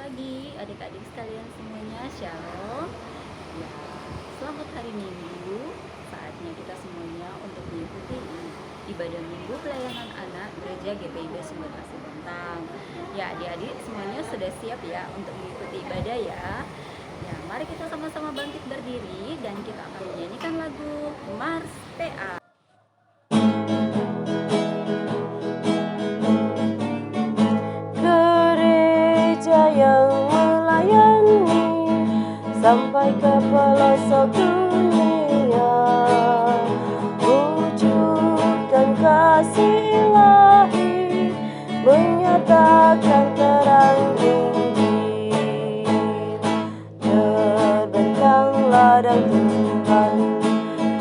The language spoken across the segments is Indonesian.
pagi adik-adik sekalian semuanya, Shalom. Ya, selamat hari Minggu. Saatnya kita semuanya untuk mengikuti ibadah Minggu Pelayanan Anak Gereja GPIB Sumber Kasih Bontang. Ya, adik-adik semuanya sudah siap ya untuk mengikuti ibadah ya. Ya, mari kita sama-sama bangkit berdiri dan kita akan menyanyikan lagu Mars TA. Yang melayani sampai ke pelosok dunia, wujudkan kasih ilahi, menyatakan terang Injil. Terbentang ladang Tuhan,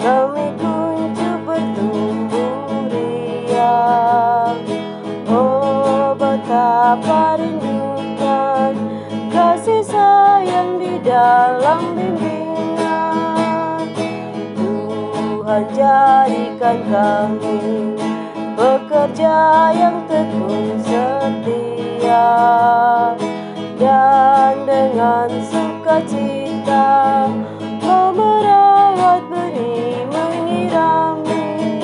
kami kunjung bertumbuh riang. Oh, betapa rindu kasih sayang di dalam bimbingan. Tuhan jadikan kami pekerja yang tekun setia, dan dengan sukacita merawat benih menyirami,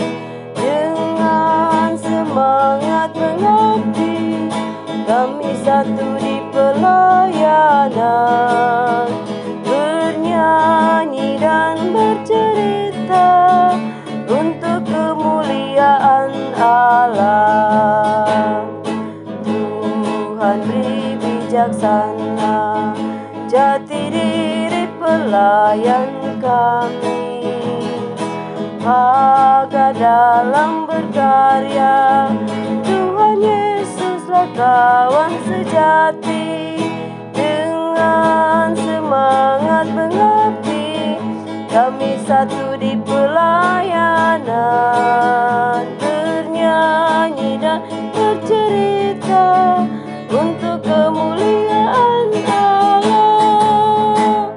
dengan semangat mengabdi kami satu di pelayanan, bernyanyi dan bercerita untuk kemuliaan Allah. Tuhan beri bijaksana jati diri pelayan kami, agar dalam berkarya Tuhan Yesuslah kawan sejati. Dengan semangat mengabdi kami satu di pelayanan, bernyanyi dan bercerita untuk kemuliaan Allah.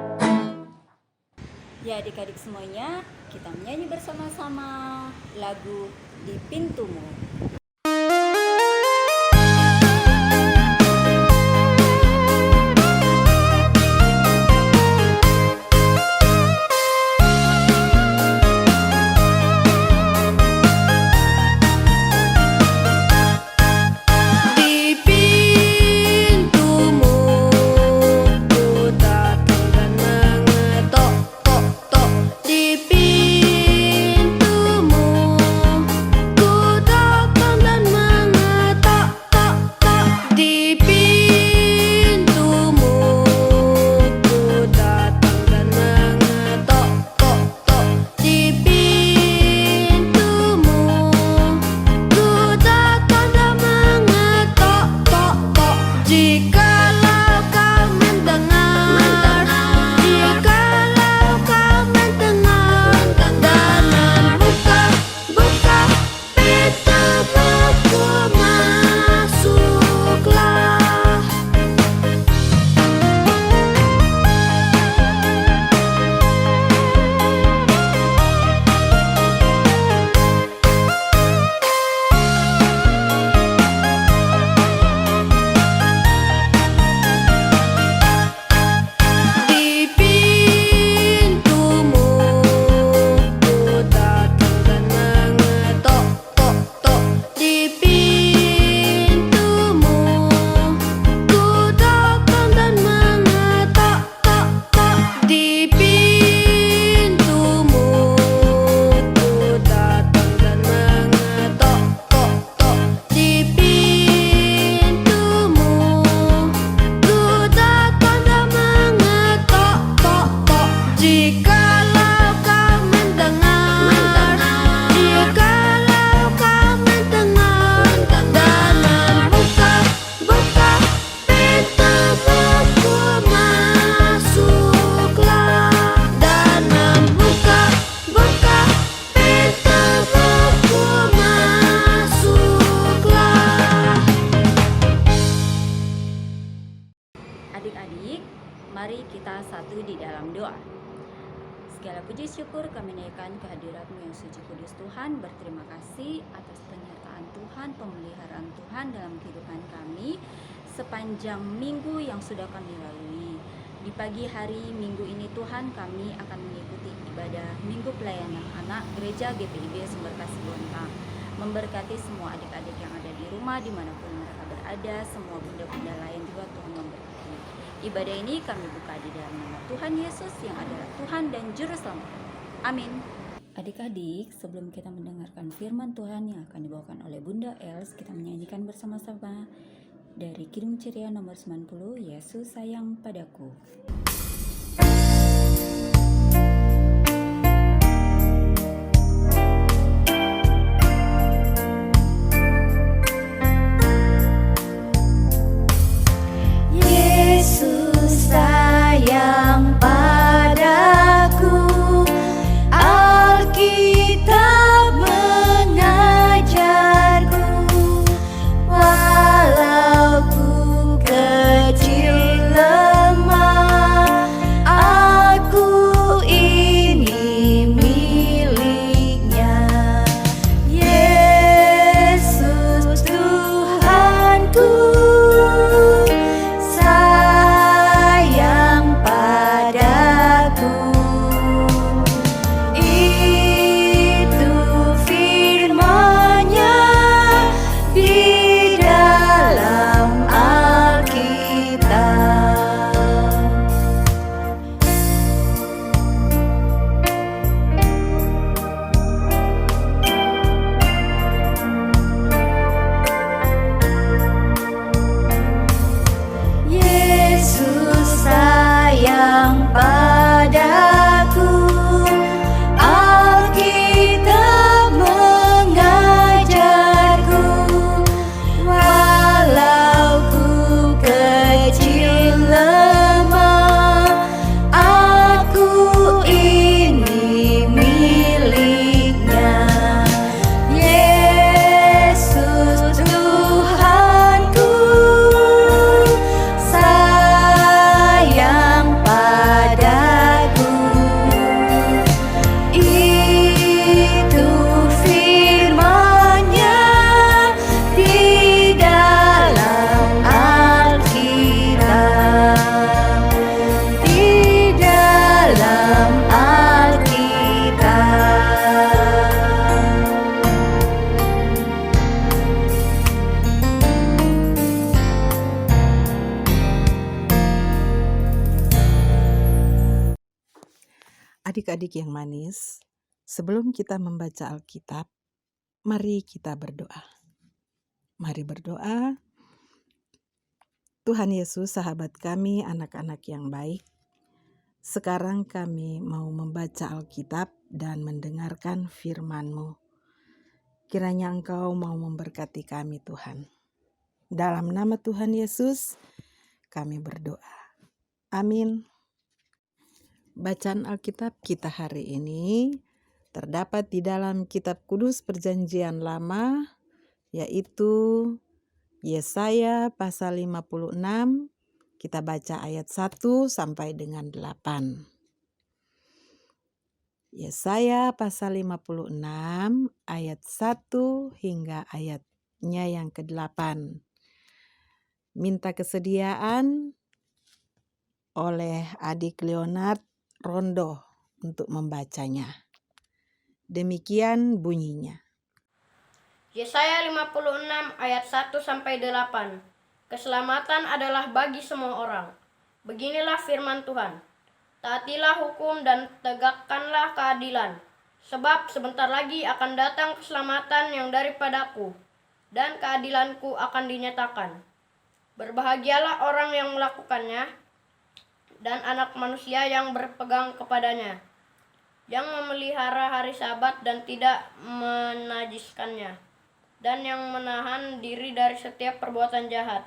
Ya, adik-adik semuanya, kita menyanyi bersama-sama lagu Di Pintumu. Adik-adik, mari kita satu di dalam doa. Segala puji syukur kami naikkan kehadirat-Mu yang suci kudus Tuhan. Berterima kasih atas penyertaan Tuhan, pemeliharaan Tuhan dalam kehidupan kami. sepanjang minggu yang sudah kami lalui. Di pagi hari minggu ini Tuhan, kami akan mengikuti ibadah Minggu Pelayanan Anak Gereja GPIB Sumberkasih Bontang. Memberkati semua adik-adik yang ada di rumah dimanapun mereka berada, semua bunda-bunda lain juga Tuhan memberkati. Ibadah ini kami buka di dalam nama Tuhan Yesus yang adalah Tuhan dan Juru Selamat. Amin. Adik-adik, sebelum kita mendengarkan firman Tuhan yang akan dibawakan oleh Bunda Els, kita menyanyikan bersama-sama dari Kidung Ceria nomor 90, Yesus Sayang Padaku. Yesus sayang padaku, Alkitab mengajarku, walau ku kecil lemah, aku ini miliknya. Yesus Tuhanku sayang padaku, itu firman-Nya di dalam Alkitab. Yesus sayang padaku, Alkitab mengajarku, walau ku kecil lemah, aku ini miliknya. Yesus Tuhanku sayang padaku, itu firman-Nya di dalam Alkitab, di dalam Alkitab. Adik-adik yang manis, sebelum kita membaca Alkitab, mari kita berdoa. Mari berdoa. Tuhan Yesus, sahabat kami, anak-anak yang baik, sekarang kami mau membaca Alkitab dan mendengarkan firman-Mu. Kiranya Engkau mau memberkati kami, Tuhan. Dalam nama Tuhan Yesus, kami berdoa. Amin. Bacaan Alkitab kita hari ini terdapat di dalam Kitab Kudus Perjanjian Lama, yaitu Yesaya pasal 56. Kita baca ayat 1 sampai dengan 8. Yesaya pasal 56 ayat 1 hingga ayatnya yang ke-8. Minta kesediaan oleh adik Leonard Rondo untuk membacanya. Demikian bunyinya. Yesaya 56 ayat 1 sampai 8. Keselamatan adalah bagi semua orang. Beginilah firman Tuhan. Taatilah hukum dan tegakkanlah keadilan, sebab sebentar lagi akan datang keselamatan yang daripadaku, dan keadilanku akan dinyatakan. Berbahagialah orang yang melakukannya, dan anak manusia yang berpegang kepadanya, yang memelihara hari Sabat dan tidak menajiskannya, dan yang menahan diri dari setiap perbuatan jahat.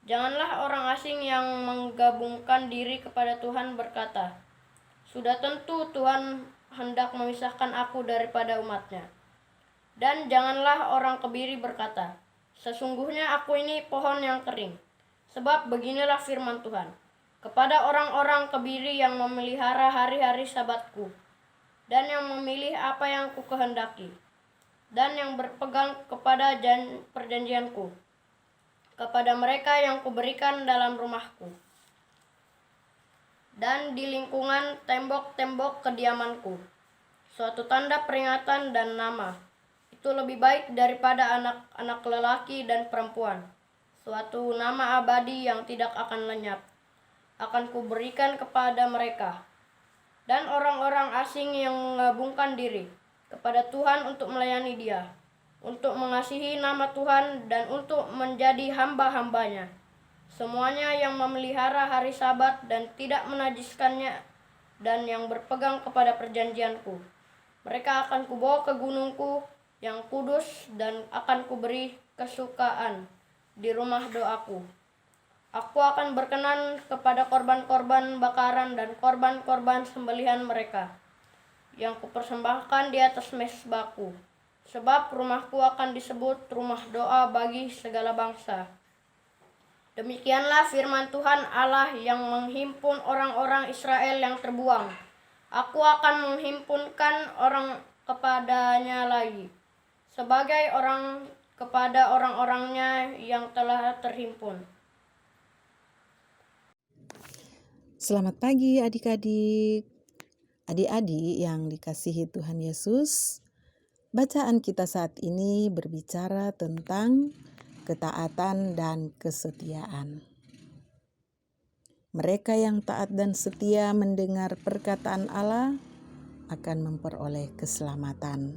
Janganlah orang asing yang menggabungkan diri kepada Tuhan berkata, "Sudah tentu Tuhan hendak memisahkan aku daripada umatnya." Dan janganlah orang kebiri berkata, "Sesungguhnya aku ini pohon yang kering." Sebab beginilah firman Tuhan, kepada orang-orang kebiri yang memelihara hari-hari Sabatku, dan yang memilih apa yang kukehendaki, dan yang berpegang kepada perjanjianku, kepada mereka yang kuberikan dalam rumahku dan di lingkungan tembok-tembok kediamanku, suatu tanda peringatan dan nama. Itu lebih baik daripada anak-anak lelaki dan perempuan, suatu nama abadi yang tidak akan lenyap. Akan kuberikan kepada mereka dan orang-orang asing yang mengabungkan diri kepada Tuhan untuk melayani Dia, untuk mengasihi nama Tuhan dan untuk menjadi hamba-hambanya. Semuanya yang memelihara hari Sabat dan tidak menajiskannya dan yang berpegang kepada perjanjianku, mereka akan kubawa ke gunungku yang kudus dan akan kuberi kesukaan di rumah doaku. Aku akan berkenan kepada korban-korban bakaran dan korban-korban sembelihan mereka yang kupersembahkan di atas mezbahku, sebab rumahku akan disebut rumah doa bagi segala bangsa. Demikianlah firman Tuhan Allah yang menghimpun orang-orang Israel yang terbuang. Aku akan menghimpunkan orang kepadanya lagi, sebagai orang kepada orang-orangnya yang telah terhimpun. Selamat pagi adik-adik. Adik-adik yang dikasihi Tuhan Yesus, bacaan kita saat ini berbicara tentang ketaatan dan kesetiaan. Mereka yang taat dan setia mendengar perkataan Allah akan memperoleh keselamatan.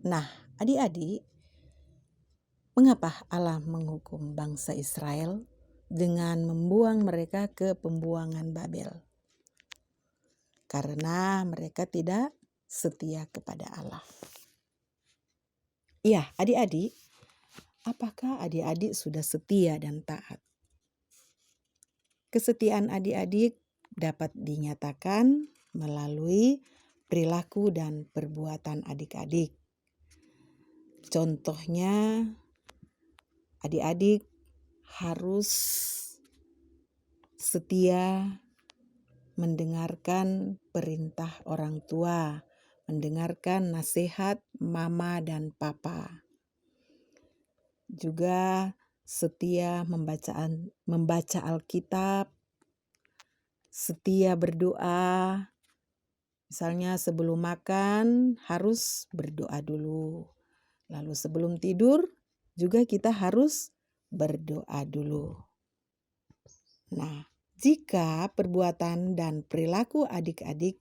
Nah, adik-adik, mengapa Allah menghukum bangsa Israel dengan membuang mereka ke pembuangan Babel? Karena mereka tidak setia kepada Allah. Ya, adik-adik, apakah adik-adik sudah setia dan taat? Kesetiaan adik-adik dapat dinyatakan melalui perilaku dan perbuatan adik-adik. Contohnya, adik-adik harus setia mendengarkan perintah orang tua, mendengarkan nasihat mama dan papa. Juga setia membaca Alkitab, setia berdoa. Misalnya sebelum makan harus berdoa dulu. Lalu sebelum tidur juga kita harus berdoa dulu. Nah, jika perbuatan dan perilaku adik-adik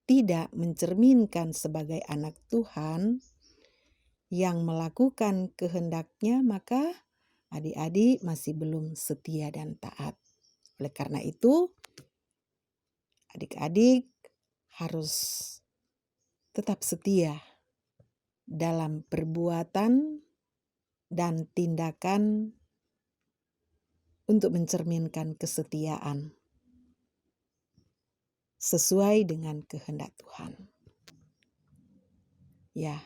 tidak mencerminkan sebagai anak Tuhan yang melakukan kehendaknya, maka adik-adik masih belum setia dan taat. Oleh karena itu, adik-adik harus tetap setia dalam perbuatan dan tindakan untuk mencerminkan kesetiaan sesuai dengan kehendak Tuhan. Ya,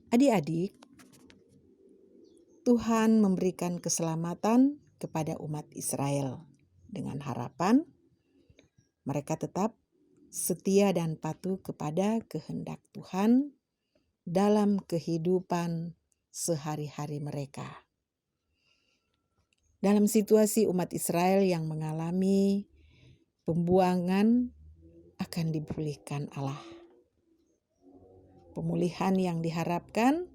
adik-adik, Tuhan memberikan keselamatan kepada umat Israel dengan harapan mereka tetap setia dan patuh kepada kehendak Tuhan dalam kehidupan sehari-hari mereka. Dalam situasi umat Israel yang mengalami pembuangan akan dipulihkan Allah. Pemulihan yang diharapkan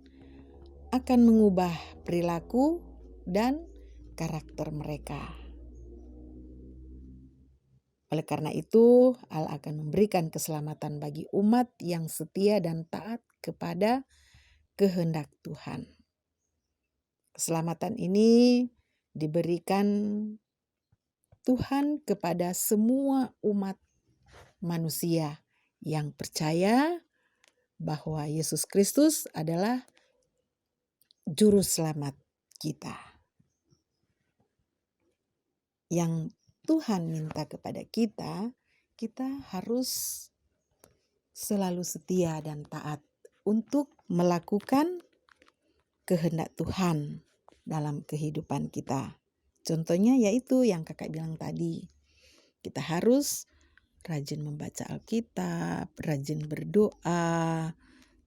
akan mengubah perilaku dan karakter mereka. Oleh karena itu, Allah akan memberikan keselamatan bagi umat yang setia dan taat kepada kehendak Tuhan. Keselamatan ini diberikan Tuhan kepada semua umat manusia yang percaya bahwa Yesus Kristus adalah juru selamat kita. Yang Tuhan minta kepada kita, kita harus selalu setia dan taat untuk melakukan kehendak Tuhan dalam kehidupan kita. Contohnya yaitu yang kakak bilang tadi. Kita harus rajin membaca Alkitab, rajin berdoa,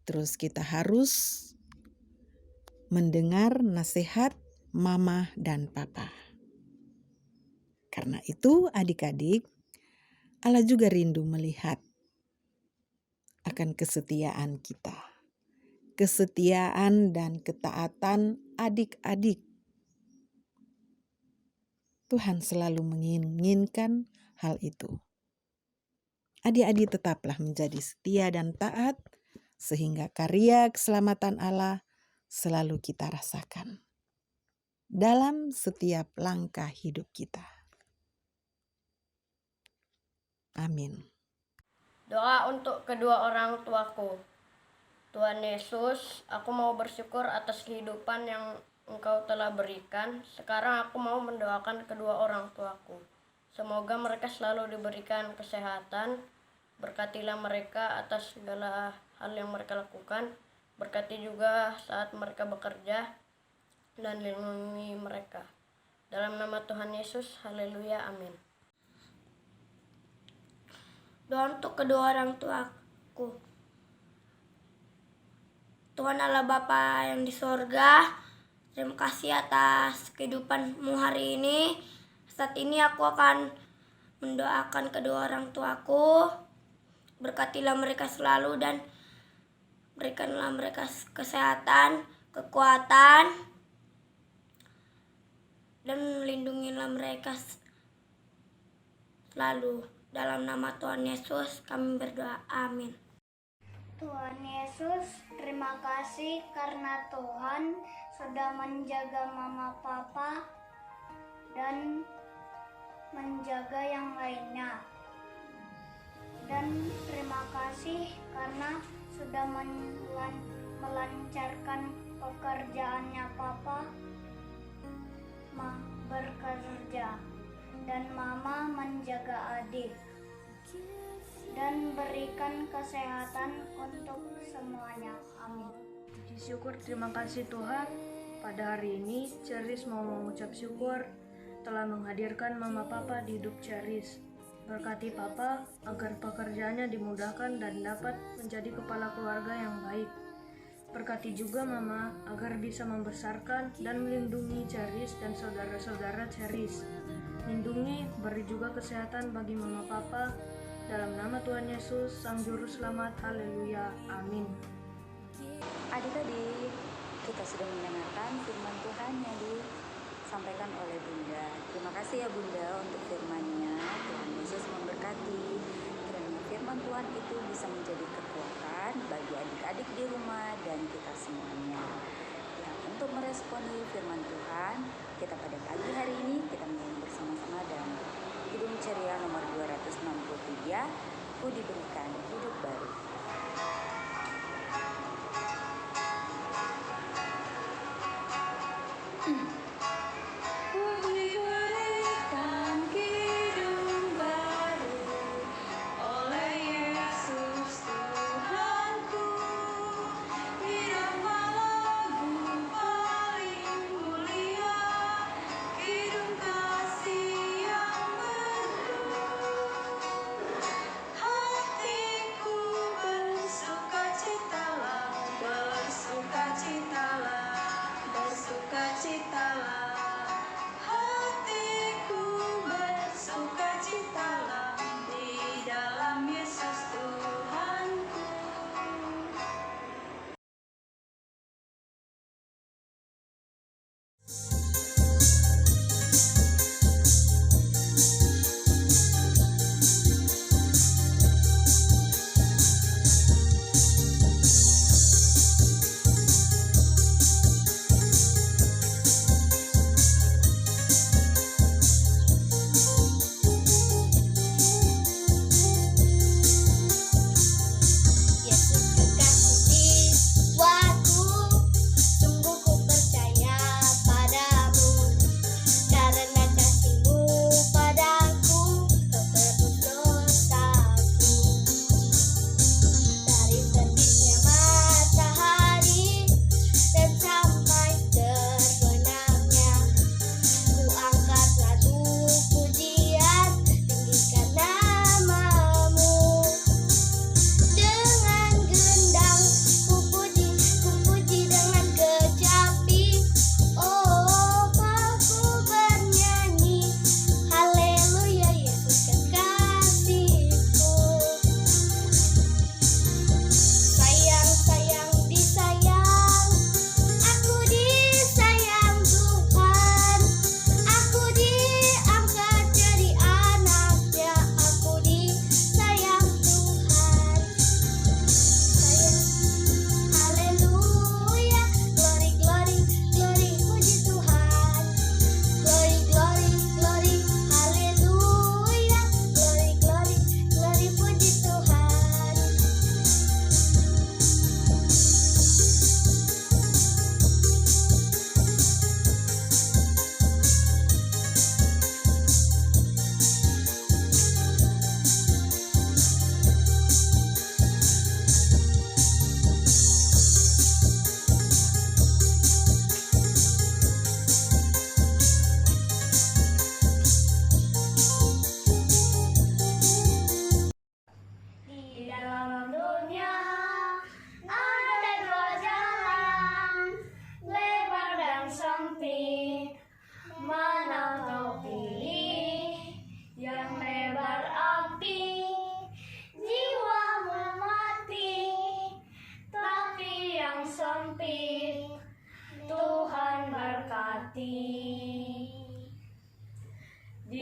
terus kita harus mendengar nasihat mama dan papa. Karena itu adik-adik, Allah juga rindu melihat akan kesetiaan kita. Kesetiaan dan ketaatan adik-adik. Tuhan selalu menginginkan hal itu. Adik-adik tetaplah menjadi setia dan taat sehingga karya keselamatan Allah selalu kita rasakan dalam setiap langkah hidup kita. Amin. Doa untuk kedua orang tuaku. Tuhan Yesus, aku mau bersyukur atas kehidupan yang Engkau telah berikan. Sekarang aku mau mendoakan kedua orang tuaku. Semoga mereka selalu diberikan kesehatan. Berkatilah mereka atas segala hal yang mereka lakukan. Berkati juga saat mereka bekerja dan lindungi mereka. Dalam nama Tuhan Yesus, haleluya, amin. Doa untuk kedua orang tuaku. Tuhan Allah Bapa yang di sorga, terima kasih atas kehidupan-Mu hari ini. Saat ini aku akan mendoakan kedua orang tuaku. Berkatilah mereka selalu dan berikanlah mereka kesehatan, kekuatan, dan lindungilah mereka selalu. Dalam nama Tuhan Yesus kami berdoa, amin. Tuhan Yesus, terima kasih karena Tuhan sudah menjaga mama papa dan menjaga yang lainnya. Dan terima kasih karena sudah melancarkan pekerjaannya papa bekerja dan mama menjaga adik. Dan berikan kesehatan untuk semuanya. Amin. Puji syukur, terima kasih Tuhan. Pada hari ini, Ceris mau mengucap syukur telah menghadirkan mama papa di hidup Ceris. Berkati papa agar pekerjaannya dimudahkan dan dapat menjadi kepala keluarga yang baik. Berkati juga mama agar bisa membesarkan dan melindungi Ceris dan saudara-saudara Ceris. Lindungi, beri juga kesehatan bagi mama papa. Dalam nama Tuhan Yesus, Sang Juru Selamat, haleluya, amin. Adik-adik, kita sudah mendengarkan firman Tuhan yang disampaikan oleh Bunda. Terima kasih ya Bunda untuk firman-Nya. Tuhan Yesus memberkati. Kiranya firman Tuhan itu bisa menjadi kekuatan bagi adik-adik di rumah dan kita semuanya. Ya, untuk meresponi firman Tuhan, kita pada pagi hari ini kita menyanyi bersama-sama dalam Kidung Ceria nomor 263, Ku diberikan hidup baru. Ku diberikan hidup baru oleh Yesus Tuhanku. Irama lagu paling mulia, hidup kasih yang merdu. Hatiku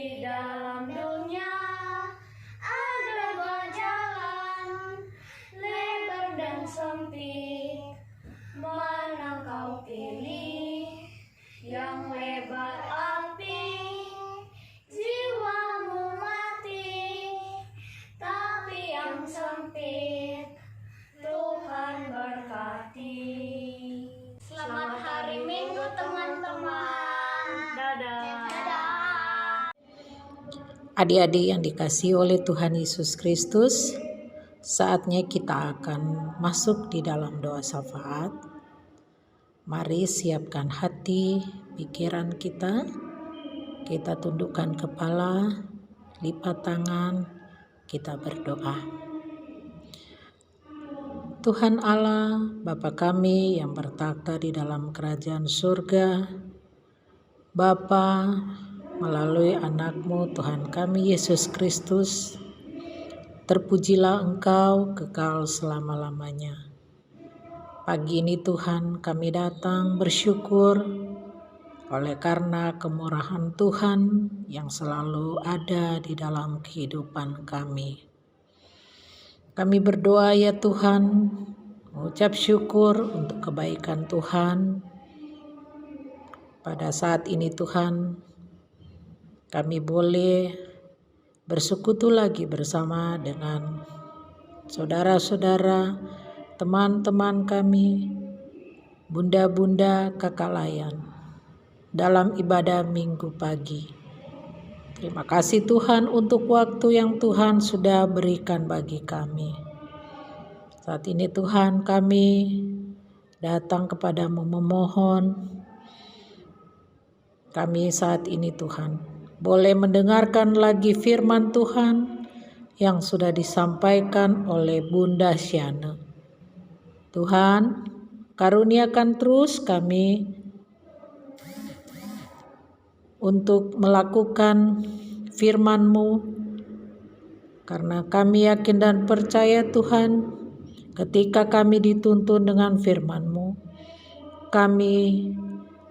Di dalam dunia ada dua jalan, lebar dan sempit. Mana kau pilih? Yang lebar api, jiwamu mati. Tapi yang sempit, Tuhan berkati. Selamat hari Minggu teman-teman. Dadah. Adik-adik yang dikasihi oleh Tuhan Yesus Kristus, saatnya kita akan masuk di dalam doa syafaat. Mari siapkan hati, pikiran kita tundukkan kepala, lipat tangan, kita berdoa. Tuhan Allah, Bapa kami yang bertakhta di dalam kerajaan surga, Bapa, melalui anak-Mu Tuhan kami Yesus Kristus, terpujilah Engkau kekal selama-lamanya. Pagi ini Tuhan kami datang bersyukur oleh karena kemurahan Tuhan yang selalu ada di dalam kehidupan kami. Kami berdoa ya Tuhan, mengucap syukur untuk kebaikan Tuhan. Pada saat ini Tuhan, kami boleh bersekutu lagi bersama dengan saudara-saudara, teman-teman kami, bunda-bunda kakak layan dalam ibadah minggu pagi. Terima kasih Tuhan untuk waktu yang Tuhan sudah berikan bagi kami. Saat ini Tuhan kami datang kepadamu memohon. Kami saat ini Tuhan boleh mendengarkan lagi firman Tuhan yang sudah disampaikan oleh Bunda Syana. Tuhan, karuniakan terus kami untuk melakukan firman-Mu, karena kami yakin dan percaya Tuhan, ketika kami dituntun dengan firman-Mu, kami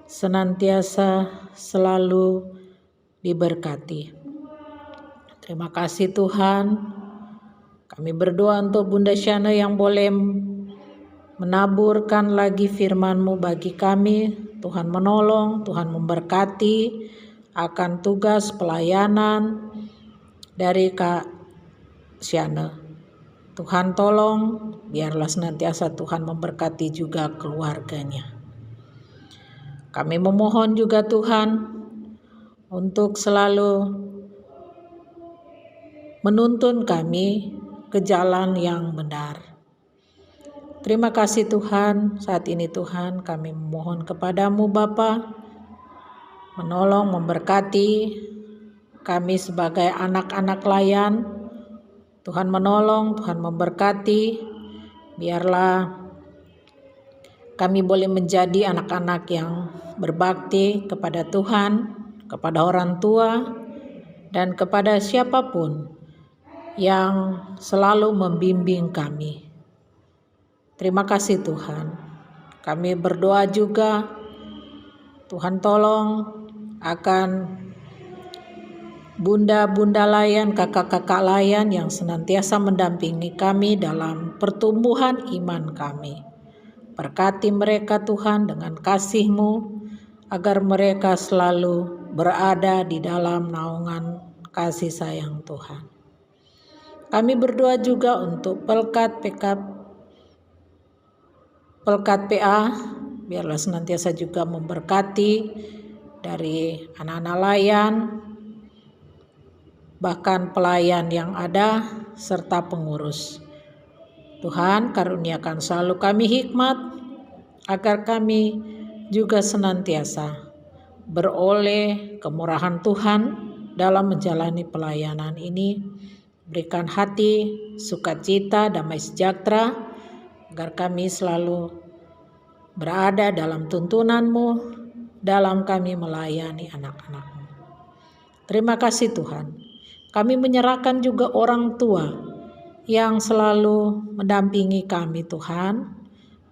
senantiasa selalu diberkati. Terima kasih Tuhan. Kami berdoa untuk Bunda Syana yang boleh menaburkan lagi firman-Mu bagi kami. Tuhan menolong, Tuhan memberkati akan tugas pelayanan dari Kak Syana. Tuhan tolong, biarlah senantiasa Tuhan memberkati juga keluarganya. Kami memohon juga Tuhan untuk selalu menuntun kami ke jalan yang benar. Terima kasih Tuhan, saat ini Tuhan kami memohon kepadamu Bapa, menolong, memberkati kami sebagai anak-anak layan. Tuhan menolong, Tuhan memberkati, biarlah kami boleh menjadi anak-anak yang berbakti kepada Tuhan, kepada orang tua, dan kepada siapapun yang selalu membimbing kami. Terima kasih Tuhan. Kami berdoa juga, Tuhan tolong akan bunda-bunda layan, kakak-kakak layan yang senantiasa mendampingi kami dalam pertumbuhan iman kami. Berkati mereka Tuhan dengan kasih-Mu, agar mereka selalu berada di dalam naungan kasih sayang Tuhan. Kami berdoa juga untuk Pelkat PA, biarlah senantiasa juga memberkati dari anak-anak layan, bahkan pelayan yang ada, serta pengurus. Tuhan, karuniakan selalu kami hikmat, agar kami juga senantiasa beroleh kemurahan Tuhan dalam menjalani pelayanan ini. Berikan hati, sukacita, damai sejahtera, agar kami selalu berada dalam tuntunan-Mu, dalam kami melayani anak-anak-Mu. Terima kasih Tuhan. Kami menyerahkan juga orang tua yang selalu mendampingi kami Tuhan,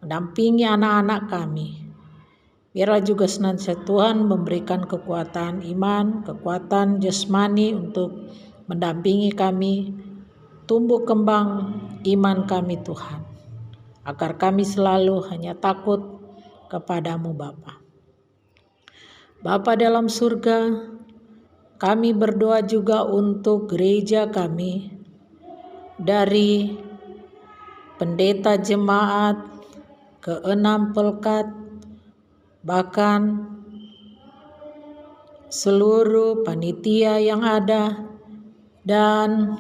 mendampingi anak-anak kami. Biarlah juga senantiasa Tuhan memberikan kekuatan iman, kekuatan jasmani untuk mendampingi kami, tumbuh kembang iman kami Tuhan, agar kami selalu hanya takut kepadamu Bapa. Bapa dalam surga, kami berdoa juga untuk gereja kami, dari pendeta jemaat ke 6 pelkat, bahkan seluruh panitia yang ada, dan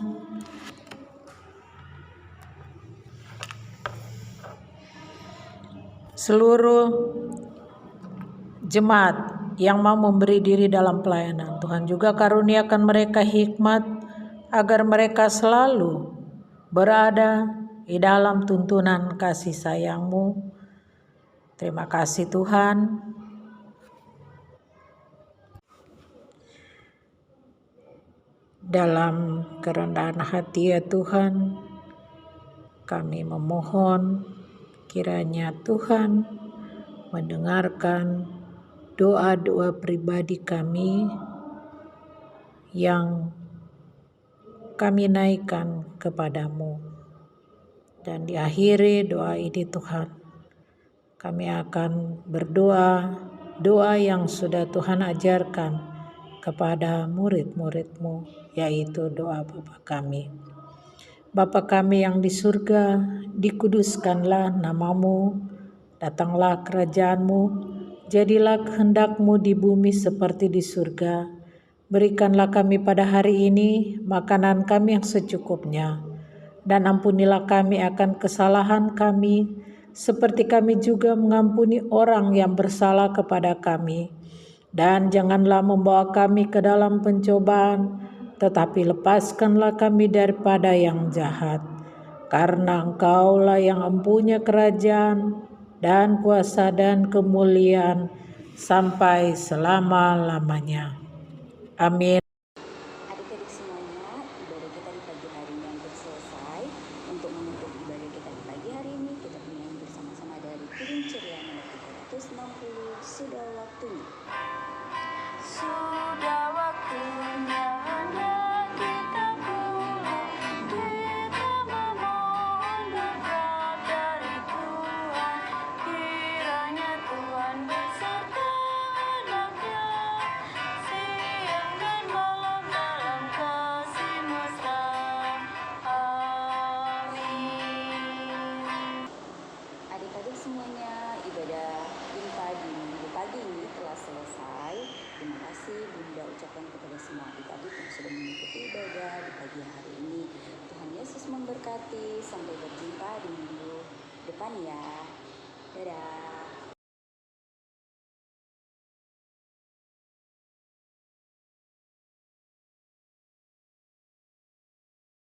seluruh jemaat yang mau memberi diri dalam pelayanan. Tuhan juga karuniakan mereka hikmat agar mereka selalu berada di dalam tuntunan kasih sayang-Mu. Terima kasih Tuhan. Dalam kerendahan hati ya Tuhan, kami memohon kiranya Tuhan mendengarkan doa-doa pribadi kami yang kami naikkan kepadamu. Dan diakhiri doa ini Tuhan, kami akan berdoa, doa yang sudah Tuhan ajarkan kepada murid-murid-Mu, yaitu doa Bapa kami. Bapa kami yang di surga, dikuduskanlah nama-Mu, datanglah kerajaan-Mu, jadilah kehendak-Mu di bumi seperti di surga. Berikanlah kami pada hari ini makanan kami yang secukupnya, dan ampunilah kami akan kesalahan kami, seperti kami juga mengampuni orang yang bersalah kepada kami. Dan janganlah membawa kami ke dalam pencobaan, tetapi lepaskanlah kami daripada yang jahat. Karena Engkaulah yang mempunyai kerajaan dan kuasa dan kemuliaan sampai selama-lamanya. Amin. Adik-adik semuanya, ibadah kita di pagi hari ini hampir selesai. Untuk menutup ibadah kita di pagi hari ini, kita menyanyi bersama-sama dari Piring Ceria nomor 360, Sudah Waktunya. Sudah waktunya hanya kita pulang, kita memohon berkat dari Tuhan. Kiranya Tuhan beserta anaknya, siang dan malam dalam kasih mesra. Amin. Adik-adik semuanya, ibadah Inta di minggu pagi ini telah selesai. Terima kasih Bunda ucapkan kepada semua adik-adik yang sudah mengikuti ibadah di pagi hari ini. Tuhan Yesus memberkati. Sampai berjumpa di minggu depan ya. Dadah.